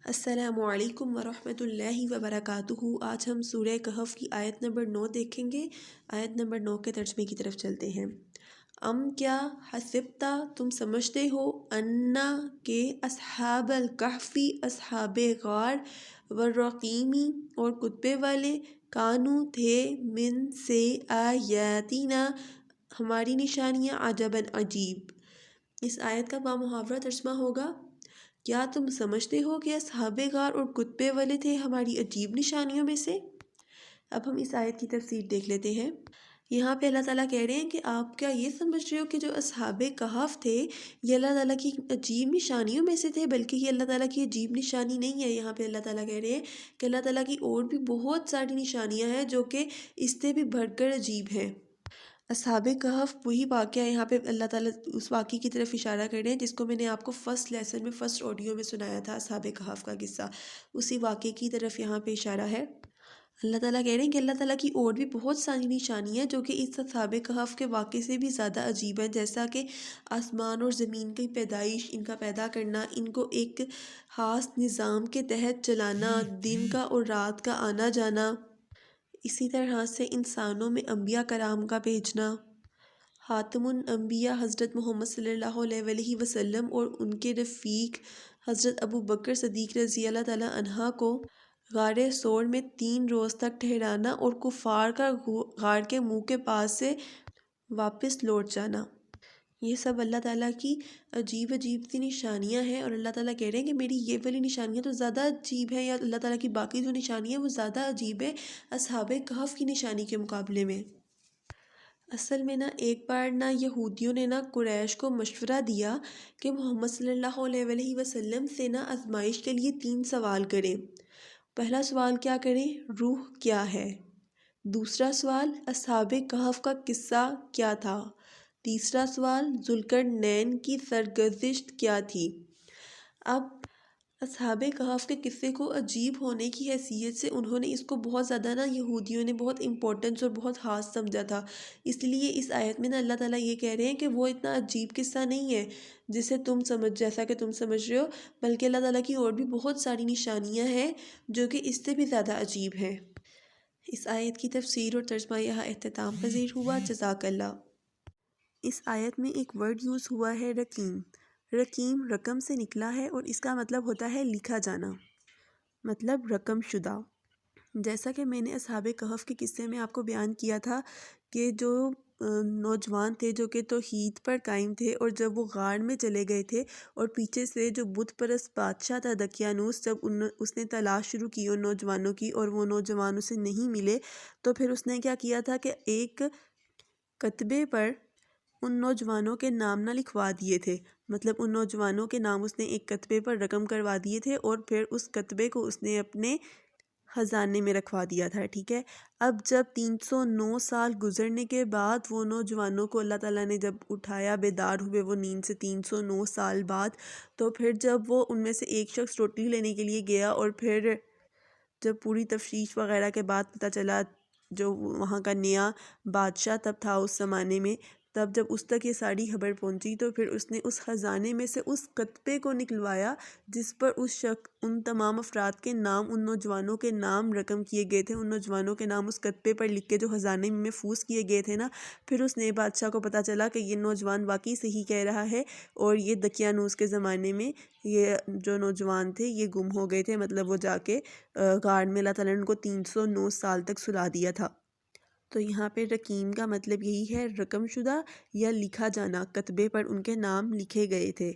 السلام علیکم ورحمۃ اللہ وبرکاتہ۔ آج ہم سورہ کہف کی آیت نمبر 9 دیکھیں گے۔ آیت نمبر 9 کے ترجمے کی طرف چلتے ہیں۔ کیا حسبتا تم سمجھتے ہو انا کہ اصحاب الکہفی اصحاب غار والرقیمی اور کتبے والے کانو تھے من سے آیاتنا ہماری نشانیاں عجباً عجیب۔ اس آیت کا بامحاورہ ترجمہ ہوگا کیا تم سمجھتے ہو کہ اصحاب غار اور کتبے والے تھے ہماری عجیب نشانیوں میں سے؟ اب ہم اس آیت کی تفسیر دیکھ لیتے ہیں۔ یہاں پہ اللہ تعالیٰ کہہ رہے ہیں کہ آپ کیا یہ سمجھ رہے ہو کہ جو اصحاب کہف تھے یہ اللہ تعالیٰ کی عجیب نشانیوں میں سے تھے، بلکہ یہ اللہ تعالیٰ کی عجیب نشانی نہیں ہے۔ یہاں پہ اللہ تعالیٰ کہہ رہے ہیں کہ اللہ تعالیٰ کی اور بھی بہت ساری نشانیاں ہیں جو کہ اس سے بھی بڑھ کر عجیب ہیں۔ اصحاب کہف وہی واقعہ یہاں پہ اللہ تعالیٰ اس واقعے کی طرف اشارہ کر رہے ہیں جس کو میں نے آپ کو فرسٹ لیسن میں فرسٹ آڈیو میں سنایا تھا، اصحاب کہف کا قصہ، اسی واقعے کی طرف یہاں پہ اشارہ ہے۔ اللہ تعالیٰ کہہ رہے ہیں کہ اللہ تعالیٰ کی اور بھی بہت ساری نشانیاں جو کہ اس اصحاب کہف کے واقعے سے بھی زیادہ عجیب ہیں، جیسا کہ آسمان اور زمین کی پیدائش، ان کا پیدا کرنا، ان کو ایک خاص نظام کے تحت چلانا، دن کا اور رات کا آنا جانا، اسی طرح سے انسانوں میں انبیاء کرام کا بھیجنا، خاتم الانبیاء حضرت محمد صلی اللہ علیہ وآلہ وسلم اور ان کے رفیق حضرت ابو بکر صدیق رضی اللہ تعالیٰ عنہ کو غار ثور میں 3 روز تک ٹھہرانا اور کفار کا غار کے منہ کے پاس سے واپس لوٹ جانا، یہ سب اللہ تعالیٰ کی عجیب سی نشانیاں ہیں۔ اور اللہ تعالیٰ کہہ رہے ہیں کہ میری یہ والی نشانیاں تو زیادہ عجیب ہیں، یا اللہ تعالیٰ کی باقی جو نشانیاں ہیں وہ زیادہ عجیب ہیں اصحاب کہف کی نشانی کے مقابلے میں۔ اصل میں ایک بار یہودیوں نے قریش کو مشورہ دیا کہ محمد صلی اللہ علیہ وآلہ وسلم سے آزمائش کے لیے 3 سوال کریں۔ پہلا سوال کیا کریں؟ روح کیا ہے؟ دوسرا سوال اصحاب کہف کا قصہ کیا تھا؟ تیسرا سوال ذوالقرنین کی سرگزشت کیا تھی؟ اب اصحاب کہف کے قصے کو عجیب ہونے کی حیثیت سے انہوں نے اس کو بہت زیادہ یہودیوں نے بہت امپورٹنس اور بہت خاص سمجھا تھا، اس لیے اس آیت میں اللہ تعالیٰ یہ کہہ رہے ہیں کہ وہ اتنا عجیب قصہ نہیں ہے جیسا کہ تم سمجھ رہے ہو، بلکہ اللہ تعالیٰ کی اور بھی بہت ساری نشانیاں ہیں جو کہ اس سے بھی زیادہ عجیب ہیں۔ اس آیت کی تفسیر اور ترجمہ یہاں اختتام پذیر ہوا۔ جزاک اللہ۔ اس آیت میں ایک ورڈ یوز ہوا ہے رقیم۔ رقیم رقم سے نکلا ہے اور اس کا مطلب ہوتا ہے لکھا جانا، مطلب رقم شدہ۔ جیسا کہ میں نے اصحاب کہف کے قصے میں آپ کو بیان کیا تھا کہ جو نوجوان تھے جو کہ توحید پر قائم تھے، اور جب وہ غار میں چلے گئے تھے اور پیچھے سے جو بت پرست بادشاہ تھا دقیانوس، جب اس نے تلاش شروع کی ان نوجوانوں کی اور وہ نوجوان اسے نہیں ملے، تو پھر اس نے کیا کیا تھا کہ ایک کتبے پر ان نوجوانوں کے نام لکھوا دیے تھے، مطلب ان نوجوانوں کے نام اس نے ایک کتبے پر رقم کروا دیے تھے اور پھر اس کتبے کو اس نے اپنے خزانے میں رکھوا دیا تھا، ٹھیک ہے۔ اب جب 309 سال گزرنے کے بعد وہ نوجوانوں کو اللہ تعالیٰ نے جب اٹھایا، بیدار ہوئے وہ نیند سے 309 سال بعد، تو پھر جب وہ ان میں سے ایک شخص روٹی لینے کے لیے گیا اور پھر جب پوری تفتیش وغیرہ کے بعد پتہ چلا، جو وہاں کا نیا بادشاہ تب تھا اس زمانے میں، تب جب اس تک یہ ساری خبر پہنچی تو پھر اس نے اس خزانے میں سے اس کتبے کو نکلوایا جس پر ان تمام افراد کے نام، ان نوجوانوں کے نام رقم کیے گئے تھے، ان نوجوانوں کے نام اس کتبے پر لکھ کے جو خزانے میں محفوظ کیے گئے تھے پھر اس نئے بادشاہ کو پتہ چلا کہ یہ نوجوان واقعی صحیح کہہ رہا ہے، اور یہ دقیانوس کے زمانے میں یہ جو نوجوان تھے یہ گم ہو گئے تھے، مطلب وہ جا کے غار میں اللہ تعالیٰ نے ان کو 309 سال تک سلا دیا تھا۔ تو یہاں پہ رقیم کا مطلب یہی ہے، رقم شدہ یا لکھا جانا، کتبے پر ان کے نام لکھے گئے تھے۔